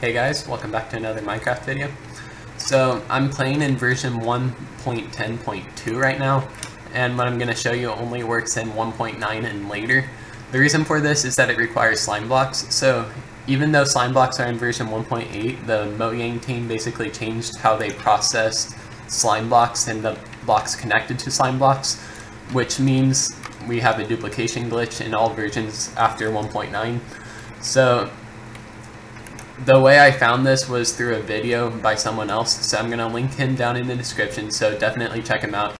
Hey guys, welcome back to another Minecraft video. So I'm playing in version 1.10.2 right now, and what I'm going to show you only works in 1.9 and later. The reason for this is that it requires slime blocks, so even though slime blocks are in version 1.8, the Mojang team basically changed how they processed slime blocks and the blocks connected to slime blocks, which means we have a duplication glitch in all versions after 1.9. So the way I found this was through a video by someone else, so I'm going to link him down in the description, so definitely check him out.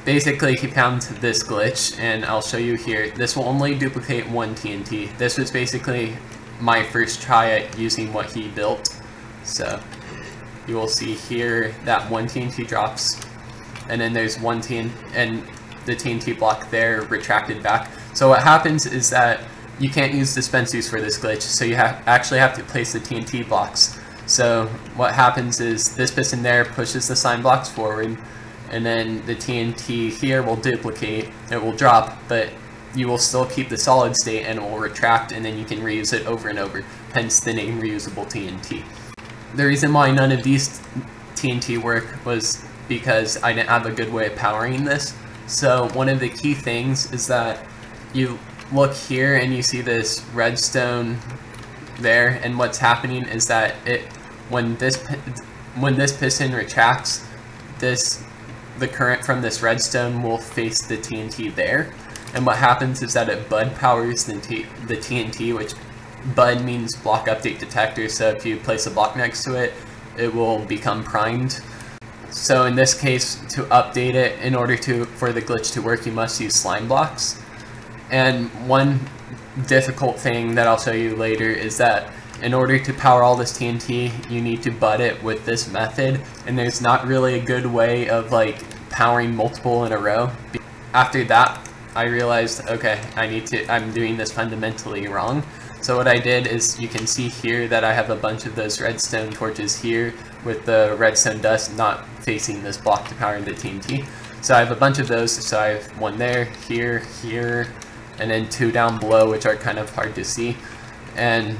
Basically, he found this glitch, and I'll show you here. This will only duplicate one TNT. This was basically my first try at using what he built. So you will see here that one TNT drops, and then there's one TNT, and the TNT block there retracted back. So what happens is that you can't use dispensers for this glitch, so you actually have to place the TNT blocks. So what happens is this piston there pushes the slime blocks forward, and then the TNT here will duplicate, it will drop, but you will still keep the solid state and it will retract, and then you can reuse it over and over, hence the name Reusable TNT. The reason why none of these TNT work was because I didn't have a good way of powering this. So one of the key things is that you look here and you see this redstone there, and what's happening is that when this piston retracts, the current from this redstone will face the TNT there, and what happens is that it bud powers the TNT, which bud means block update detector, so if you place a block next to it, it will become primed. So in this case, to update it, in order for the glitch to work, you must use slime blocks. And one difficult thing that I'll show you later is that in order to power all this TNT, you need to bud it with this method, and there's not really a good way of like powering multiple in a row. After that, I realized, okay, I'm doing this fundamentally wrong. So what I did is, you can see here that I have a bunch of those redstone torches here with the redstone dust not facing this block to power the TNT. So I have a bunch of those, so I have one there, here, here, and then two down below, which are kind of hard to see. And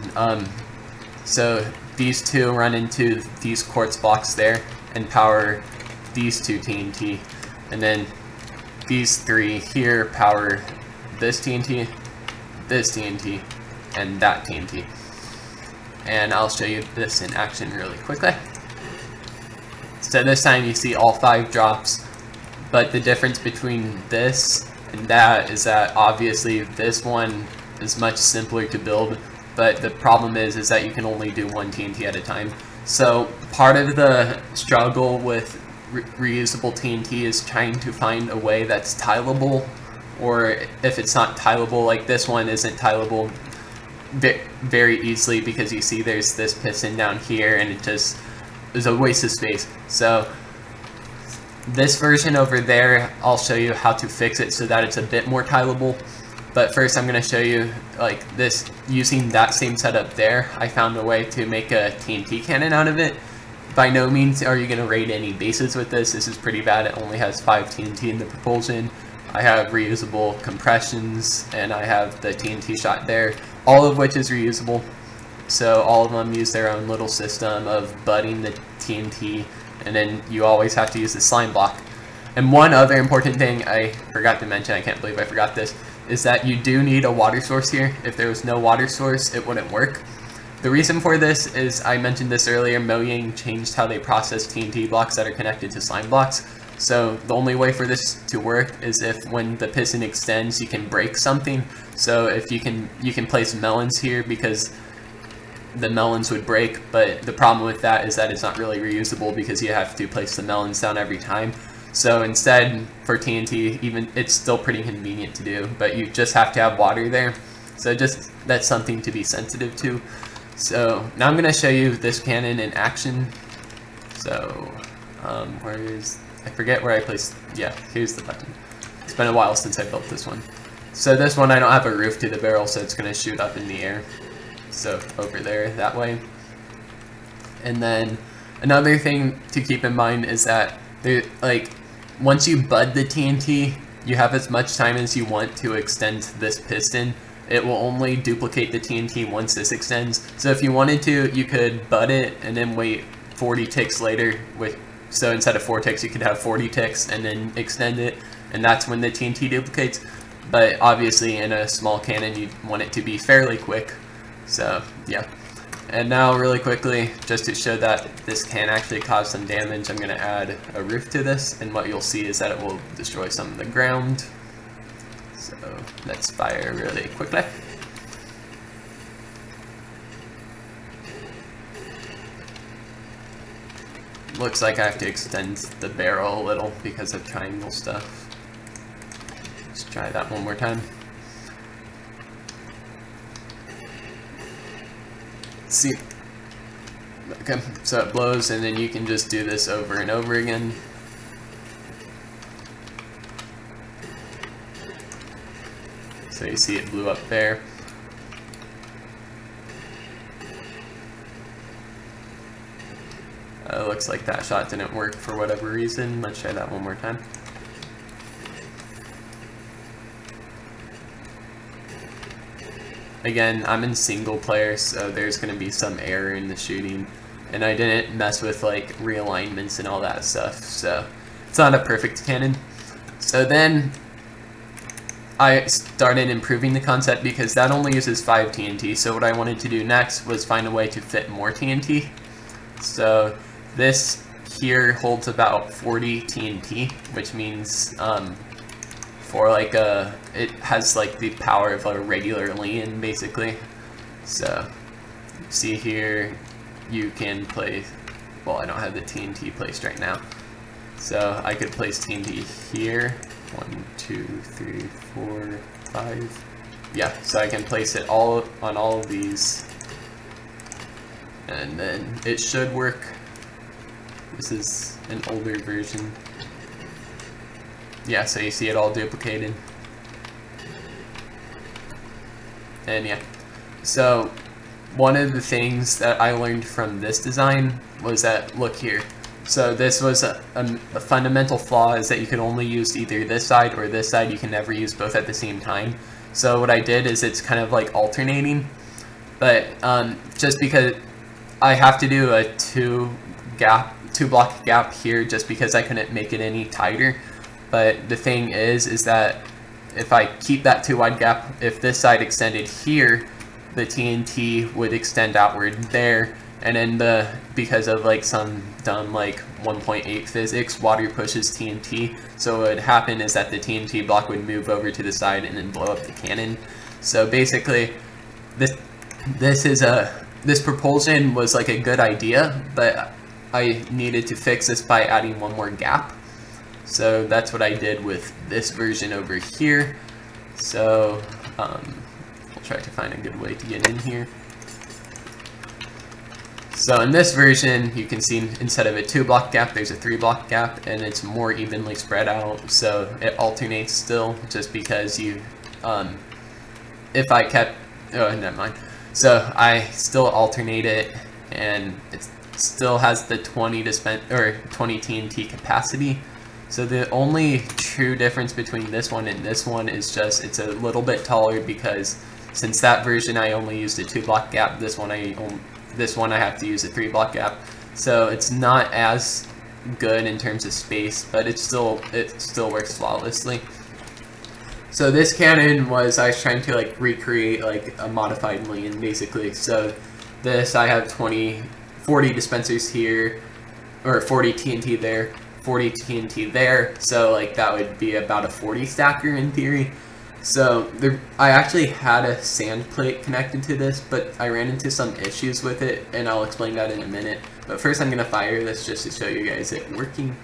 so these two run into these quartz blocks there and power these two TNT, and then these three here power this TNT, and that TNT. And I'll show you this in action really quickly. So this time you see all 5 drops, but the difference between this and that is that obviously this one is much simpler to build, but the problem is that you can only do one TNT at a time. So part of the struggle with reusable TNT is trying to find a way that's tileable, or if it's not tileable, like this one isn't tileable very easily, because you see there's this piston down here and it just is a waste of space. So this version over there, I'll show you how to fix it so that it's a bit more tileable. But first I'm going to show you like this, using that same setup there, I found a way to make a TNT cannon out of it. By no means are you going to raid any bases with this. This is pretty bad. It only has 5 TNT in the propulsion. I have reusable compressions, and I have the TNT shot there, all of which is reusable. So all of them use their own little system of budding the TNT, and then you always have to use the slime block. And one other important thing I forgot to mention, I can't believe I forgot this, is that you do need a water source here. If there was no water source, it wouldn't work. The reason for this is, I mentioned this earlier, Mojang changed how they process TNT blocks that are connected to slime blocks. So the only way for this to work is if when the piston extends, you can break something. So if you can place melons here, because the melons would break, but the problem with that is that it's not really reusable because you have to place the melons down every time. So instead, for TNT, even it's still pretty convenient to do, but you just have to have water there. So that's something to be sensitive to. So now I'm going to show you this cannon in action. So I forget where I placed, yeah, here's the button. It's been a while since I built this one. So this one, I don't have a roof to the barrel, so it's going to shoot up in the air. So over there, that way. And then another thing to keep in mind is that once you bud the TNT, you have as much time as you want to extend this piston, it will only duplicate the TNT once this extends. So if you wanted to, you could butt it and then wait 40 ticks later. So instead of 4 ticks, you could have 40 ticks and then extend it, and that's when the TNT duplicates. But obviously in a small cannon, you want it to be fairly quick. So yeah. And now really quickly, just to show that this can actually cause some damage, I'm going to add a roof to this, and what you'll see is that it will destroy some of the ground. So let's fire really quickly. Looks like I have to extend the barrel a little because of triangle stuff. Let's try that one more time. See, okay, so it blows, and then you can just do this over and over again. So you see it blew up there. Looks like that shot didn't work for whatever reason. Let's try that one more time. Again, I'm in single player, so there's going to be some error in the shooting, and I didn't mess with like realignments and all that stuff, so it's not a perfect cannon. So then I started improving the concept because that only uses 5 TNT, so what I wanted to do next was find a way to fit more TNT. So this here holds about 40 TNT, which means for like it has like the power of a regular Leon basically. So see here, you can place, well, I don't have the TNT placed right now, so I could place TNT here, 1, 2, 3, 4, 5, yeah, so I can place it all on all of these, and then it should work. This is an older version. Yeah, so you see it all duplicated. And yeah, so one of the things that I learned from this design was that, look here, so this was a fundamental flaw, is that you can only use either this side or this side. You can never use both at the same time. So what I did is it's kind of like alternating, but just because I have to do a two block gap here just because I couldn't make it any tighter. But the thing is that if I keep that too wide gap, if this side extended here, the TNT would extend outward there, and then because of like some dumb like 1.8 physics, water pushes TNT, so what would happen is that the TNT block would move over to the side and then blow up the cannon. So basically this propulsion was like a good idea, but I needed to fix this by adding one more gap. So that's what I did with this version over here. So we'll try to find a good way to get in here. So in this version, you can see instead of a 2-block gap, there's a 3-block gap, and it's more evenly spread out. So it alternates still, just because you, if I kept, oh, never mind. So I still alternate it, and it still has the 20 TNT capacity. So the only true difference between this one and this one is just it's a little bit taller, because since that version I only used a 2-block gap, this one I have to use a 3-block gap. So it's not as good in terms of space, but it still works flawlessly. So this cannon I was trying to like recreate like a modified Leon basically. So this, I have 40 dispensers here, or 40 TNT there, 40 TNT there, so like that would be about a 40 stacker in theory. So I actually had a sand plate connected to this, but I ran into some issues with it, and I'll explain that in a minute. But first I'm going to fire this just to show you guys it working.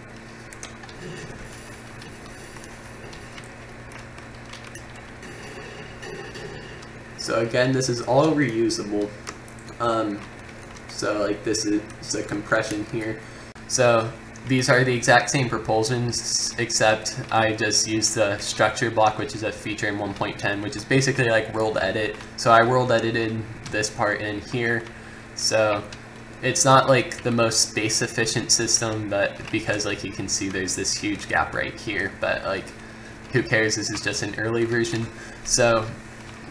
So again, this is all reusable. So like this is the compression here. So these are the exact same propulsions, except I just used the structure block, which is a feature in 1.10, which is basically like world edit. So I world edited this part in here. So it's not like the most space efficient system, but because like you can see there's this huge gap right here, but like who cares, this is just an early version. So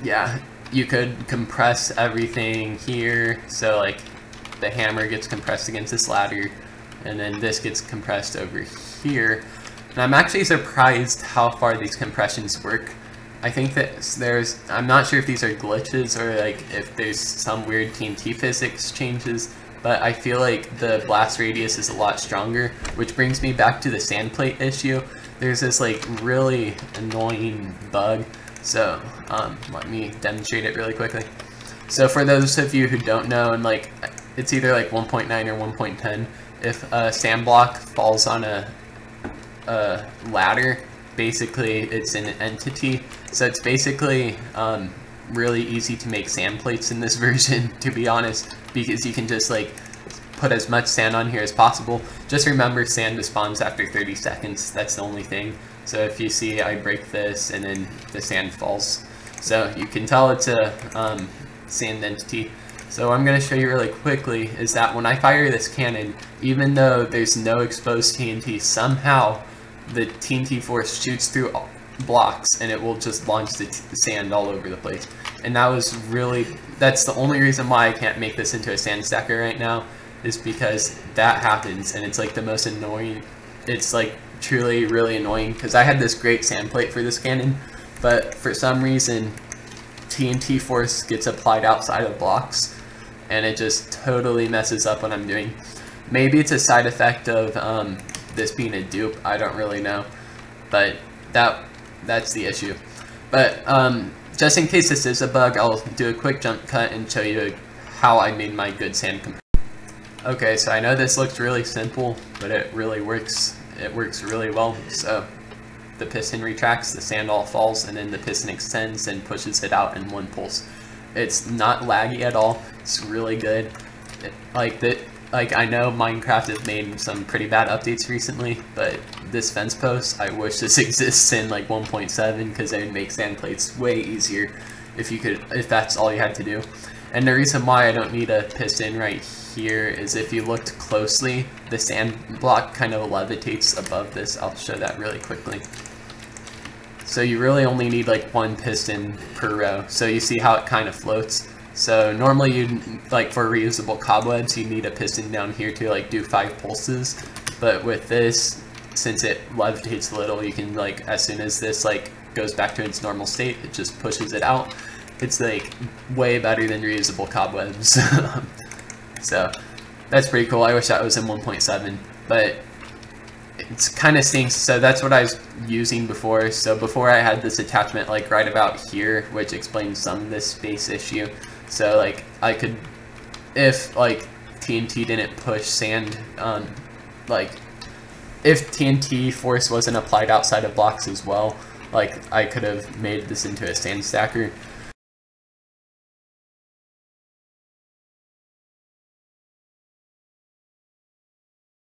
yeah, you could compress everything here, so like the hammer gets compressed against this ladder, and then this gets compressed over here. And I'm actually surprised how far these compressions work. I think that I'm not sure if these are glitches or like if there's some weird TNT physics changes, but I feel like the blast radius is a lot stronger, which brings me back to the sand plate issue. There's this like really annoying bug. So let me demonstrate it really quickly. So for those of you who don't know, and like it's either like 1.9 or 1.10, if a sand block falls on a ladder, basically it's an entity. So it's basically really easy to make sand plates in this version, to be honest, because you can just like put as much sand on here as possible. Just remember, sand despawns after 30 seconds. That's the only thing. So if you see, I break this and then the sand falls. So you can tell it's a sand entity. So what I'm going to show you really quickly is that when I fire this cannon, even though there's no exposed TNT, somehow the TNT force shoots through blocks and it will just launch the sand all over the place. And that's the only reason why I can't make this into a sand stacker right now, is because that happens, and it's like the most annoying. It's like truly really annoying, because I had this great sand plate for this cannon, but for some reason TNT force gets applied outside of blocks and it just totally messes up what I'm doing. Maybe it's a side effect of this being a dupe, I don't really know, but that's the issue. But just in case this is a bug, I'll do a quick jump cut and show you how I made my good sand compression. Okay, so I know this looks really simple, but it really works. It works really well. So the piston retracts, the sand all falls, and then the piston extends and pushes it out in one pulse. It's not laggy at all. It's really good. Like I know Minecraft has made some pretty bad updates recently, but this fence post, I wish this exists in like 1.7, because it would make sand plates way easier if that's all you had to do. And the reason why I don't need a piston right here is if you looked closely, the sand block kind of levitates above this. I'll show that really quickly. So you really only need like one piston per row. So you see how it kind of floats. So normally you'd, like for reusable cobwebs, you need a piston down here to like do 5 pulses. But with this, since it levitates a little, you can like, as soon as this like goes back to its normal state, it just pushes it out. It's like way better than reusable cobwebs. So that's pretty cool. I wish that was in 1.7, but it's kind of stinks. So that's what I was using before. So before I had this attachment like right about here, which explains some of this space issue. So like I could, if like TNT didn't push sand, like if TNT force wasn't applied outside of blocks as well, like I could have made this into a sand stacker.